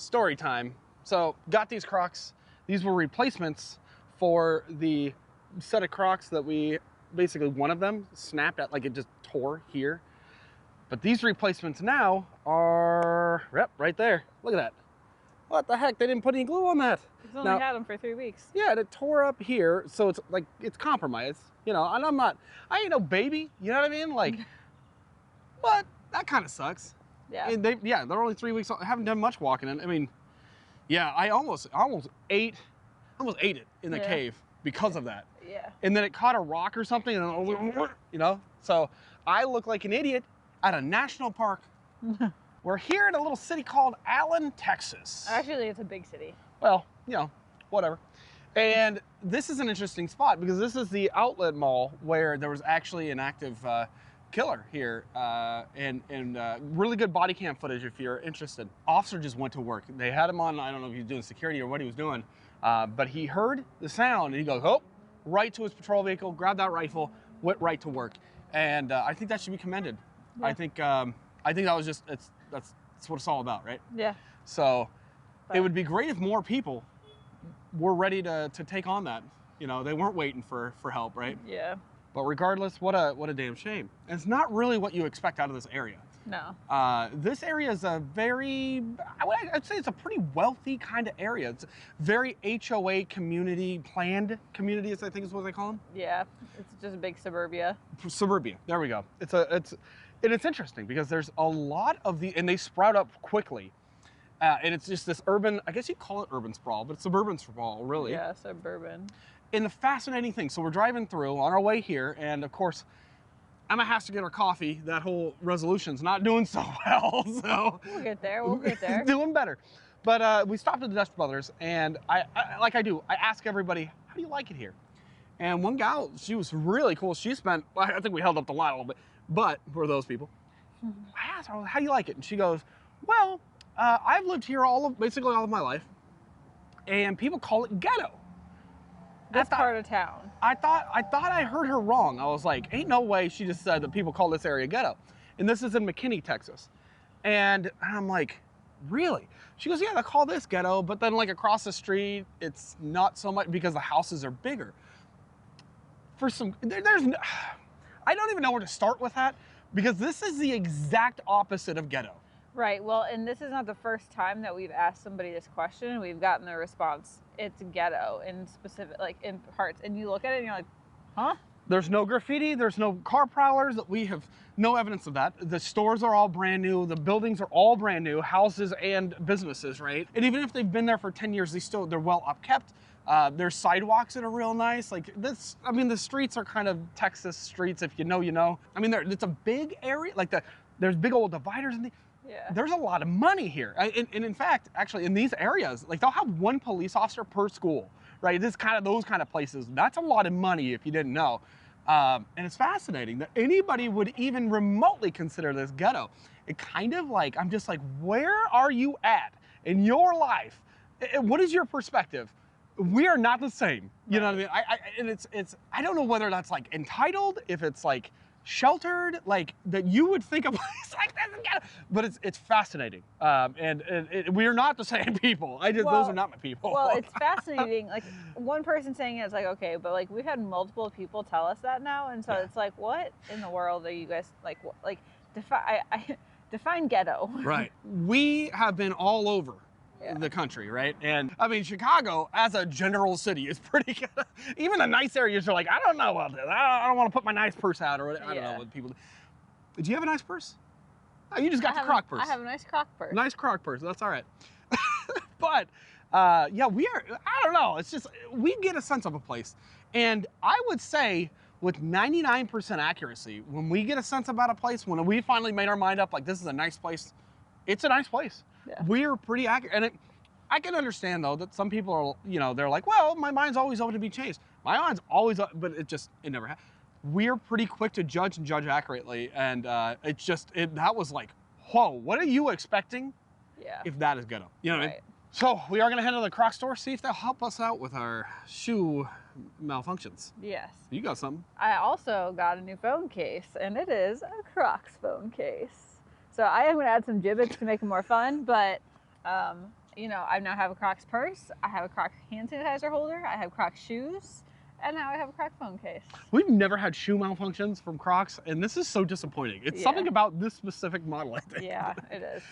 story time. So got these Crocs. These were replacements for the set of Crocs that we, basically one of them snapped at, like it just tore here. But these replacements now are, yep, right there. Look at that. What the heck? They didn't put any glue on that. We've only had them for 3 weeks. Yeah, and it tore up here, so it's like, it's compromised, you know, and I ain't no baby, you know what I mean? Like, but that kind of sucks. Yeah. And they're only 3 weeks old. I haven't done much walking. And I mean, yeah, I almost ate it in the cave because of that. Yeah. And then it caught a rock or something, and you know, so I look like an idiot at a national park. We're here in a little city called Allen, Texas. Actually, it's a big city. Well, you know, whatever. And this is an interesting spot because this is the outlet mall where there was actually an active killer here, and really good body cam footage if you're interested. Officer just went to work. They had him on, I don't know if he was doing security or what he was doing, but he heard the sound and he goes, oh, right to his patrol vehicle, grabbed that rifle, went right to work. And I think that should be commended. Yeah. I think that was just, that's what it's all about, right? Yeah. So it would be great if more people were ready to take on that. You know, they weren't waiting for help, right? Yeah. But regardless, what a damn shame. And it's not really what you expect out of this area. No. This area is a very, I'd say it's a pretty wealthy kind of area. It's very HOA community, planned communities, I think is what they call them. Yeah, it's just a big suburbia. Suburbia, there we go. And it's interesting because there's a lot of and they sprout up quickly. And it's just this urban, I guess you'd call it urban sprawl, but it's suburban sprawl, really. Yeah, suburban. And the fascinating thing, so we're driving through on our way here, and of course, Emma has to get her coffee. That whole resolution's not doing so well, so. We'll get there, we'll get there. Doing better. But we stopped at the Dutch Brothers, and I ask everybody, how do you like it here? And one gal, she was really cool. She spent, I think we held up the line a little bit, but for those people, I asked her, how do you like it? And she goes, well, I've lived here basically all of my life, and people call it ghetto. This part of town. I thought I heard her wrong. I was like, ain't no way she just said that people call this area ghetto. And this is in McKinney, Texas. And I'm like, really? She goes, yeah, they call this ghetto, but then like across the street, it's not so much because the houses are bigger. I don't even know where to start with that because this is the exact opposite of ghetto. Right, well, and this is not the first time that we've asked somebody this question and we've gotten the response, it's ghetto in specific, like in parts. And you look at it and you're like, huh? There's no graffiti, there's no car prowlers, we have no evidence of that. The stores are all brand new, the buildings are all brand new, houses and businesses, right? And even if they've been there for 10 years, they're well upkept. There's sidewalks that are real nice. Like this, I mean, the streets are kind of Texas streets, if you know, you know. I mean, it's a big area, like there's big old dividers and yeah. There's a lot of money here. And in fact, actually in these areas, like they'll have one police officer per school, right? Those kind of places. That's a lot of money if you didn't know. And it's fascinating that anybody would even remotely consider this ghetto. It kind of like, I'm just like, where are you at in your life? What is your perspective? We are not the same. You know what I mean? I don't know whether that's like entitled, if it's like sheltered, like that you would think a place like that, but it's fascinating. We are not the same people. Those are not my people. Well, it's fascinating. Like one person saying it's like, okay, but like we've had multiple people tell us that now. And so it's like, what in the world are you guys like define ghetto. Right. We have been all over the country, right? And I mean, Chicago as a general city is pretty good. Even the nice areas are like, I don't know about this. I don't want to put my nice purse out, or I don't know what people do. Did you have a nice purse? Oh, you just got the Croc purse. I have a nice Croc purse. Nice Croc purse, that's all right. But yeah, I don't know. It's just, we get a sense of a place. And I would say with 99% accuracy, when we get a sense about a place, when we finally made our mind up, like this is a nice place, it's a nice place. Yeah. We're pretty accurate. And I can understand though that some people are, they're like, well, my mind's always open to be changed. My mind's always, but it never happens. We're pretty quick to judge and judge accurately. And that was like, whoa, what are you expecting? Yeah. If that is ghetto, you know what I mean? So we are gonna head to the Croc store, see if they'll help us out with our shoe malfunctions. Yes. You got something. I also got a new phone case, and it is a Crocs phone case. So I am gonna add some gibbets to make it more fun, but you know, I now have a Crocs purse, I have a Crocs hand sanitizer holder, I have Crocs shoes, and now I have a Crocs phone case. We've never had shoe malfunctions from Crocs, and this is so disappointing. It's something about this specific model, I think. Yeah, it is.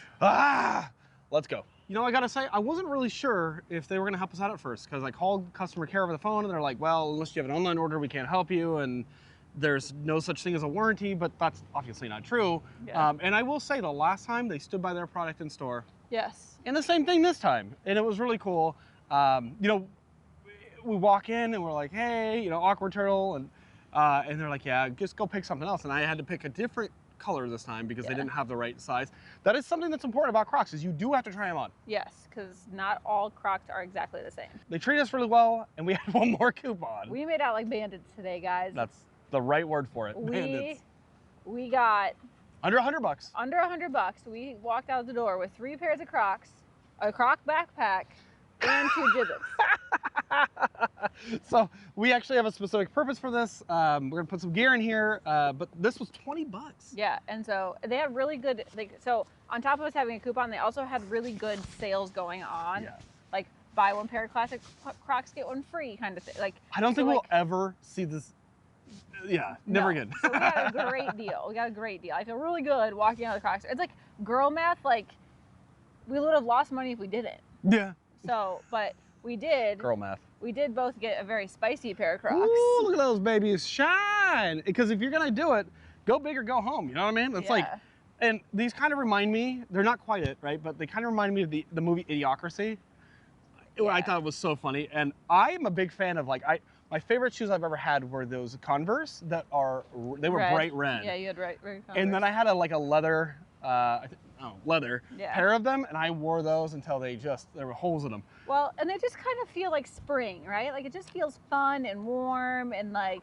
Let's go. You know, I gotta say, I wasn't really sure if they were gonna help us out at first, because I called customer care over the phone, and they're like, well, unless you have an online order, we can't help you, and there's no such thing as a warranty, but that's obviously not true. Yeah. And I will say, the last time they stood by their product in store. Yes. And the same thing this time, and it was really cool. You know, we walk in and we're like, hey, you know, awkward turtle, and they're like, yeah, just go pick something else. And I had to pick a different color this time because they didn't have the right size. That is something that's important about Crocs, is you do have to try them on. Yes, because not all Crocs are exactly the same. They treat us really well, and we had one more coupon. We made out like bandits today, guys. That's the right word for it. Bandits. We got under $100. Under $100. We walked out the door with 3 pairs of Crocs, a Croc backpack, and 2 gibbets. So we actually have a specific purpose for this. We're gonna put some gear in here, but this was $20. Yeah, and so they have really good, so on top of us having a coupon, they also had really good sales going on. Yeah. Like buy 1 pair of classic Crocs, get 1 free kind of thing. Like, I don't think we'll ever see this. Yeah, never again. So we got a great deal. We got a great deal. I feel really good walking out of the Crocs. It's like girl math, like we would have lost money if we didn't. Yeah. So, but we did. Girl math. We did both get a very spicy pair of Crocs. Ooh, look at those babies shine. Because if you're gonna do it, go big or go home. You know what I mean? It's like, and these kind of remind me, they're not quite it, right? But they kind of remind me of the movie Idiocracy. Yeah. I thought it was so funny. And I am a big fan of my favorite shoes I've ever had were those Converse that they were bright red. Yeah, you had red Converse. And then I had a leather, leather pair of them, and I wore those until there were holes in them. Well, and they just kind of feel like spring, right? Like it just feels fun and warm and like.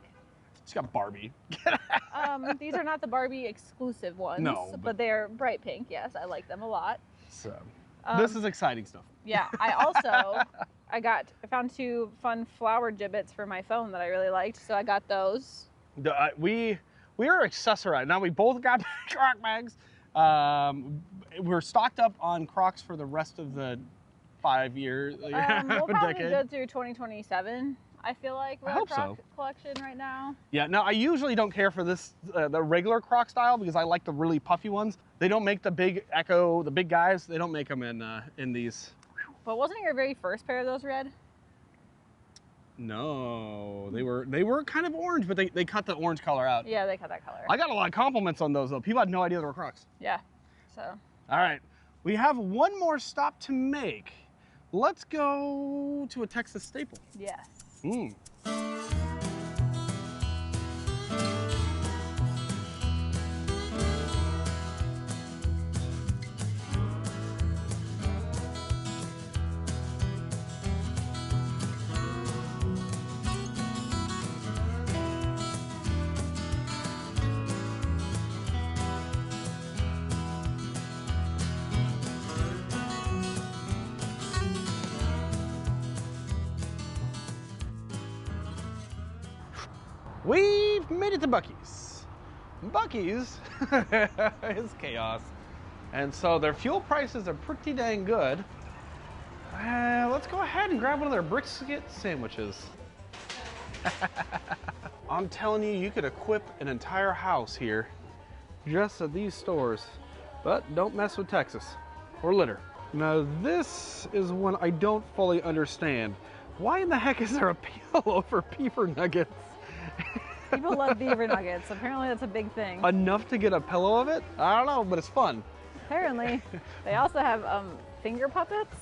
It's got Barbie. These are not the Barbie exclusive ones. No, but they're bright pink. Yes, I like them a lot. So this is exciting stuff. Yeah, I also I found 2 fun flower gibbets for my phone that I really liked, so I got those. We are accessorized. Now we both got Croc bags. We're stocked up on Crocs for the rest of the 5 years. We'll probably go through 2027. I feel like we're a Croc collection right now. Yeah. Now I usually don't care for this the regular Croc style because I like the really puffy ones. They don't make the big Echo, the big guys. They don't make them in these. But wasn't your very first pair of those red? No, they were kind of orange, but they cut the orange color out. Yeah, they cut that color. I got a lot of compliments on those though. People had no idea they were Crocs. Yeah. So. All right, we have one more stop to make. Let's go to a Texas staple. Yes. We've made it to Buc-ee's. Buc-ee's is chaos. And so their fuel prices are pretty dang good. Let's go ahead and grab one of their brisket sandwiches. I'm telling you, you could equip an entire house here just at these stores. But don't mess with Texas or litter. Now this is one I don't fully understand. Why in the heck is there a pillow for beaver nuggets? People love beaver nuggets. Apparently that's a big thing. Enough to get a pillow of it? I don't know, but it's fun. Apparently. They also have finger puppets.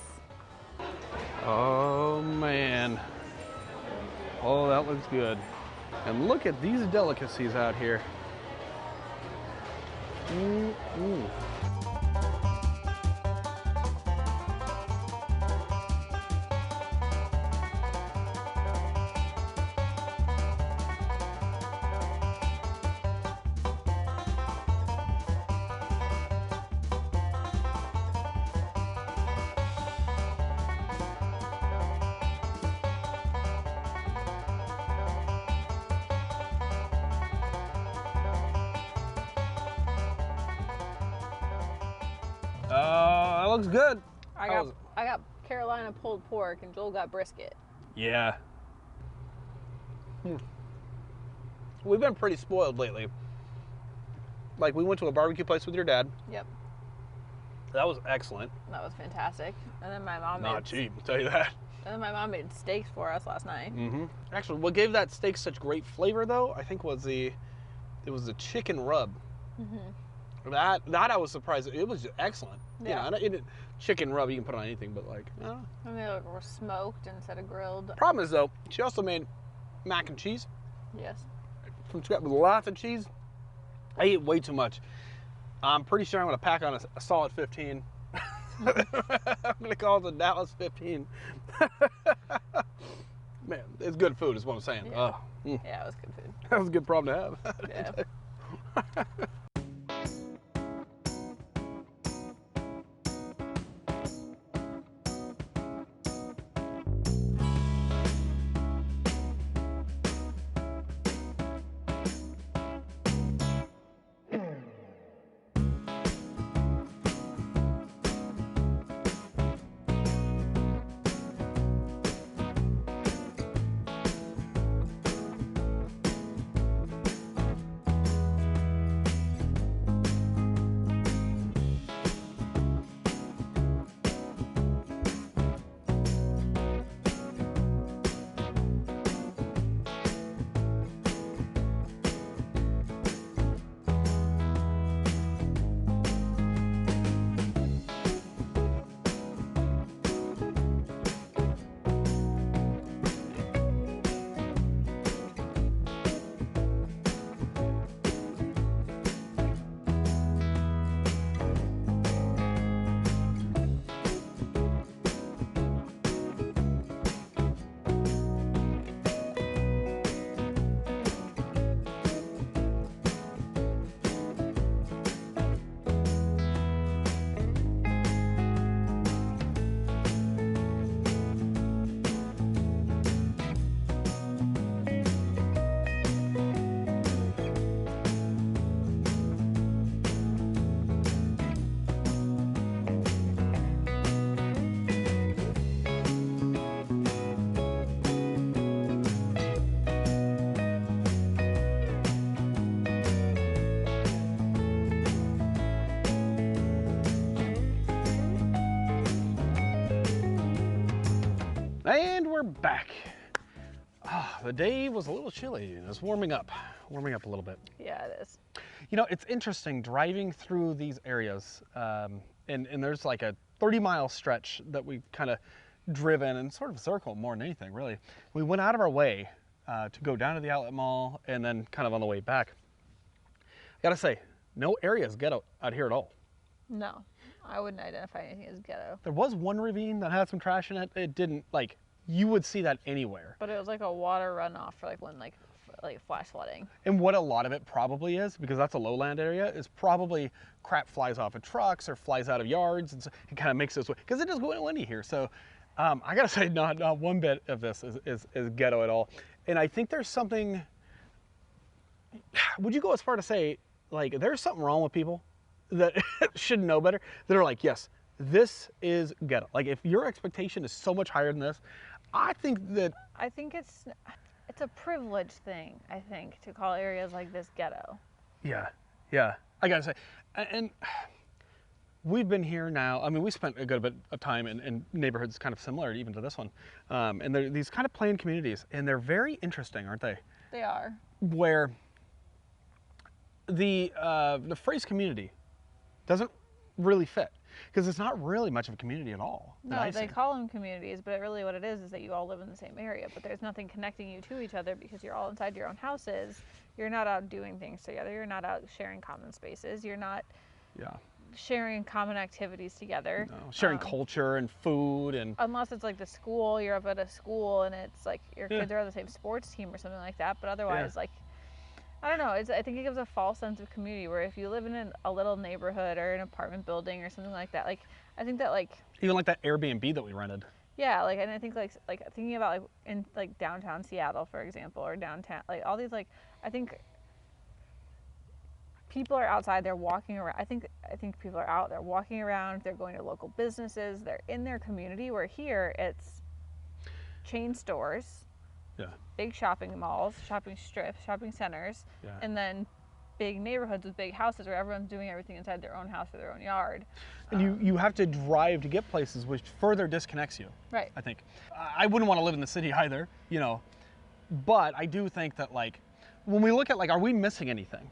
Oh man. Oh, that looks good. And look at these delicacies out here. That looks good. I I got Carolina pulled pork and Joel got brisket. Yeah. We've been pretty spoiled lately. Like, we went to a barbecue place with your dad. Yep. That was excellent. That was fantastic. And then my mom Not cheap, I'll tell you that. And then my mom made steaks for us last night. Mm-hmm. Actually, what gave that steak such great flavor, though, I think was it was the chicken rub. Mm-hmm. That I was surprised. It was just excellent. Yeah. You know, chicken rub you can put on anything, but like, I don't know. And they were smoked instead of grilled. Problem is, though, she also made mac and cheese. Yes. From scratch with lots of cheese. I eat way too much. I'm pretty sure I'm going to pack on a solid 15. I'm going to call it the Dallas 15. Man, it's good food is what I'm saying. Yeah, Yeah, yeah, it was good food. that was a good problem to have. Yeah. And we're back. The day was a little chilly and it's warming up a little bit. Yeah, it is. You know, it's interesting driving through these areas, and there's like a 30-mile stretch that we kind of driven in sort of a circle more than anything, really. We went out of our way to go down to the outlet mall and then kind of on the way back. I gotta say, no area is ghetto out here at all. No, I wouldn't identify anything as ghetto. There was one ravine that had some trash in it. It didn't, like, you would see that anywhere. But it was like a water runoff for like when like flash flooding. And what a lot of it probably is, because that's a lowland area, is probably crap flies off of trucks or flies out of yards, and so it kind of makes this way, because it is windy here. So I gotta say, not one bit of this is ghetto at all. And I think there's something, would you go as far to say, like, there's something wrong with people that should know better, that are like, yes, this is ghetto. Like, if your expectation is so much higher than this, I think it's a privilege thing, I think, to call areas like this ghetto. Yeah, yeah. I gotta say, and we've been here now, I mean, we spent a good bit of time in neighborhoods kind of similar even to this one. And they're these kind of planned communities, and they're very interesting, aren't they? They are. Where the phrase community doesn't really fit, because it's not really much of a community at all. No, they call them communities, but really what it is that you all live in the same area, but there's nothing connecting you to each other because you're all inside your own houses. You're not out doing things together. You're not out sharing common spaces. You're not sharing common activities together. No, sharing culture and food, and unless it's like the school, you're up at a school and it's like your kids are on the same sports team or something like that, but otherwise like, I don't know, I think it gives a false sense of community, where if you live in a little neighborhood or an apartment building or something like that, like, I think that like... Even like that Airbnb that we rented. Yeah, like, and I think like thinking about like in like downtown Seattle, for example, or downtown, like all these, like, I think people are outside, they're walking around. I think people are out, they're walking around, they're going to local businesses, they're in their community, where here it's chain stores, big shopping malls, shopping strips, shopping centers, and then big neighborhoods with big houses where everyone's doing everything inside their own house or their own yard. And you have to drive to get places, which further disconnects you. Right. I think. I wouldn't want to live in the city either, you know, but I do think that, like, when we look at, like, are we missing anything?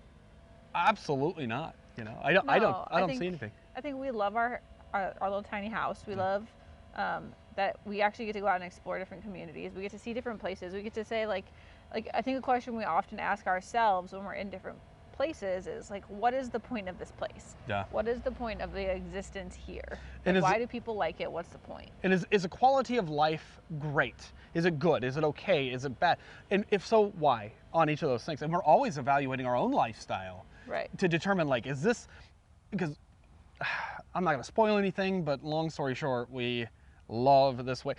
Absolutely not. You know, I don't see anything. I think we love our little tiny house. We love that we actually get to go out and explore different communities. We get to see different places. We get to say, like I think a question we often ask ourselves when we're in different places is, like, what is the point of this place? Yeah. What is the point of the existence here? And why do people like it? What's the point? And is a quality of life great? Is it good? Is it okay? Is it bad? And if so, why on each of those things? And we're always evaluating our own lifestyle, right, to determine, like, is this, because I'm not going to spoil anything, but long story short, we love this way.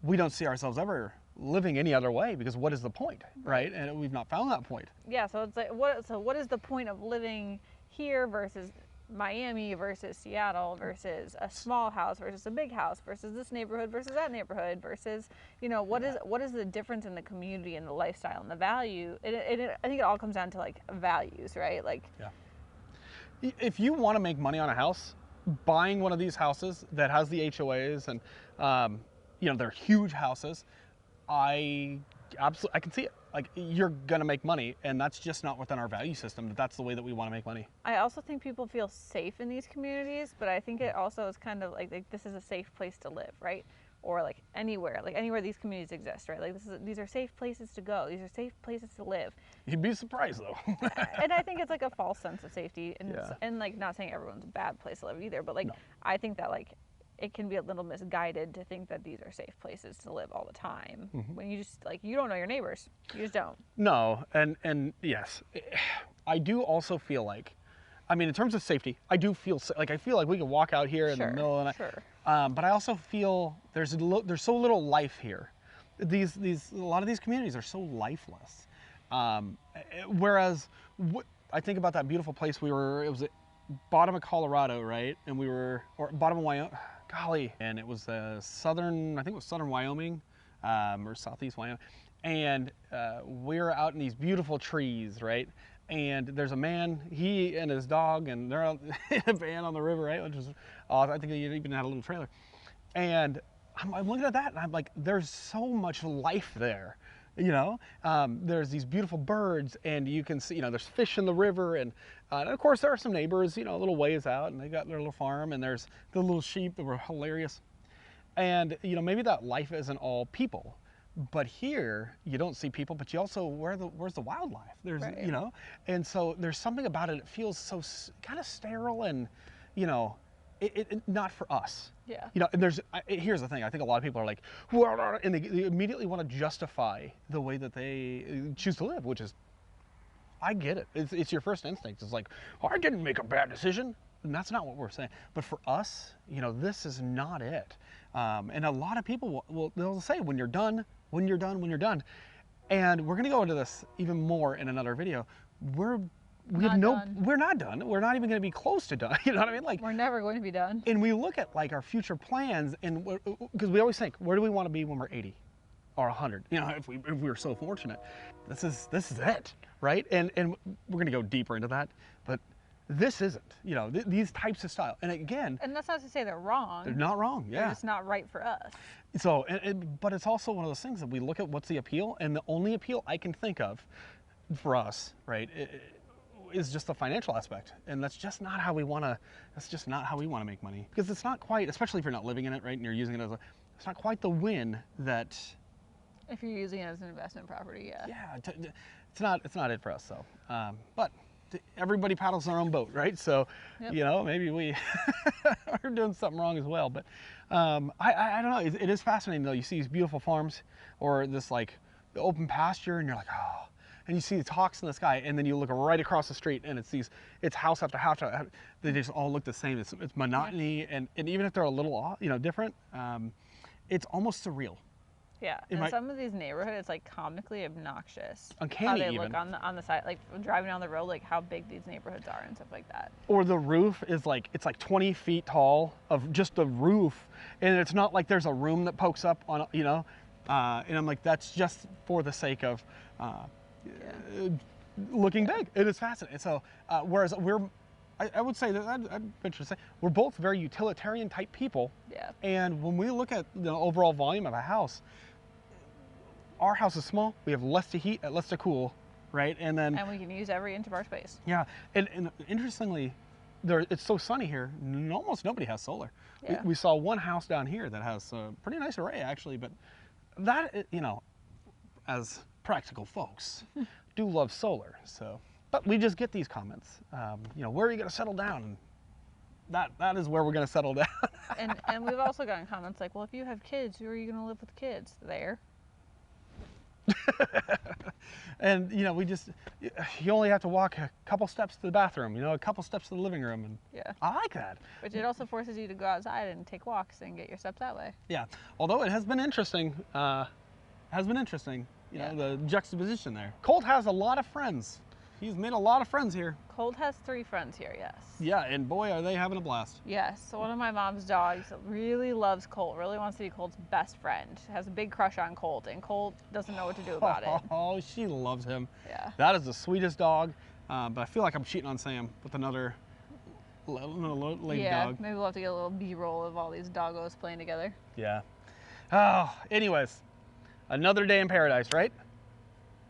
We don't see ourselves ever living any other way, because what is the point, right? And we've not found that point. Yeah, so it's like, what is the point of living here versus Miami versus Seattle versus a small house versus a big house versus this neighborhood versus that neighborhood versus, you know, what is the difference in the community and the lifestyle and the value? I think it all comes down to, like, values, right? Like, if you want to make money on a house, buying one of these houses that has the HOAs and you know, they're huge houses, I can see it. Like, you're gonna make money, and that's just not within our value system. That's the way that we want to make money. I also think people feel safe in these communities, but I think it also is kind of like this is a safe place to live, right? Or like anywhere these communities exist, right? Like these are safe places to go. These are safe places to live. You'd be surprised, though. And I think it's like a false sense of safety, and like, not saying everyone's a bad place to live either, but, like, no. I think that, like, it can be a little misguided to think that these are safe places to live all the time, when you just, like, you don't know your neighbors. You just don't. No, and yes, I do also feel like, I mean, in terms of safety, I do feel like, we can walk out here in the middle of the night. Sure. But I also feel there's so little life here. A lot of these communities are so lifeless. Whereas I think about that beautiful place it was at bottom of Colorado, right? And or bottom of Wyoming. Golly, and it was southern Wyoming, or southeast Wyoming, and we're out in these beautiful trees, right? And there's a man, he and his dog, and they're out in a van on the river, right? Which is awesome. I think they even had a little trailer. And I'm looking at that, and I'm like, there's so much life there. You know, there's these beautiful birds, and you can see, you know, there's fish in the river, and of course there are some neighbors, you know, a little ways out, and they got their little farm, and there's the little sheep that were hilarious. And, you know, maybe that life isn't all people, but here you don't see people, but you also, where's the wildlife? There's, right. You know, and so there's something about it. It feels so kind of sterile, and, you know, it not for us. Yeah. You know, and here's the thing. I think a lot of people are like, and they immediately want to justify the way that they choose to live, which is, I get it. It's your first instinct. It's like, oh, I didn't make a bad decision. And that's not what we're saying. But for us, you know, this is not it. And a lot of people they'll say, when you're done, when you're done, when you're done. And we're going to go into this even more in another video. We're not done. We're not even going to be close to done. You know what I mean? Like, we're never going to be done. And we look at, like, our future plans, and because we always think, where do we want to be when we're 80 or 100? You know, if we were so fortunate. This is it, right? And we're going to go deeper into that, but this isn't. You know, these types of style. And again, and that's not to say they're wrong. They're not wrong. Yeah. They're just not right for us. So, but it's also one of those things that we look at what's the appeal, and the only appeal I can think of for us, right? Is just the financial aspect, and that's just not how we want to make money, because it's not quite, especially if you're not living in it, right, and you're using it it's not quite the win that if you're using it as an investment property. It's not it for us. So but everybody paddles their own boat, right? So yep. You know, maybe we are doing something wrong as well, but I don't know. It is fascinating though. You see these beautiful farms or this, like, open pasture, and you're like, oh. And you see the hawks in the sky, and then you look right across the street, and it's house after house. They just all look the same. It's monotony, and even if they're a little, you know, different, it's almost surreal. Yeah, and some of these neighborhoods, it's like comically obnoxious. Uncanny how they even. look on the side, like driving down the road, like how big these neighborhoods are and stuff like that. Or the roof is like, it's like 20 feet tall of just the roof, and it's not like there's a room that pokes up on, you know, and I'm like, that's just for the sake of looking big. It is fascinating. So whereas I would say that I'd venture to say we're both very utilitarian type people. Yeah. And when we look at the overall volume of a house, our house is small. We have less to heat, less to cool, right? And we can use every inch of our space. Yeah, and interestingly, it's so sunny here. Almost nobody has solar. Yeah. We saw one house down here that has a pretty nice array actually, but that, you know, as practical folks, do love solar. So, but we just get these comments. You know, where are you going to settle down? And that is where we're going to settle down. and we've also gotten comments like, well, if you have kids, who are you going to live with kids? There. And you know, you only have to walk a couple steps to the bathroom, you know, a couple steps to the living room, and yeah, I like that. But it also forces you to go outside and take walks and get your steps that way. Yeah, although it has been interesting, you know, the juxtaposition there. Colt has a lot of friends. He's made a lot of friends here. Colt has 3 friends here, yes. Yeah, and boy, are they having a blast. Yes, so one of my mom's dogs really loves Colt, really wants to be Colt's best friend, has a big crush on Colt, and Colt doesn't know what to do about it. Oh, she loves him. Yeah. That is the sweetest dog, but I feel like I'm cheating on Sam with another lady dog. Maybe we'll have to get a little B-roll of all these doggos playing together. Yeah. Oh, anyways, another day in paradise, right?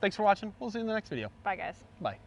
Thanks for watching. We'll see you in the next video. Bye, guys. Bye.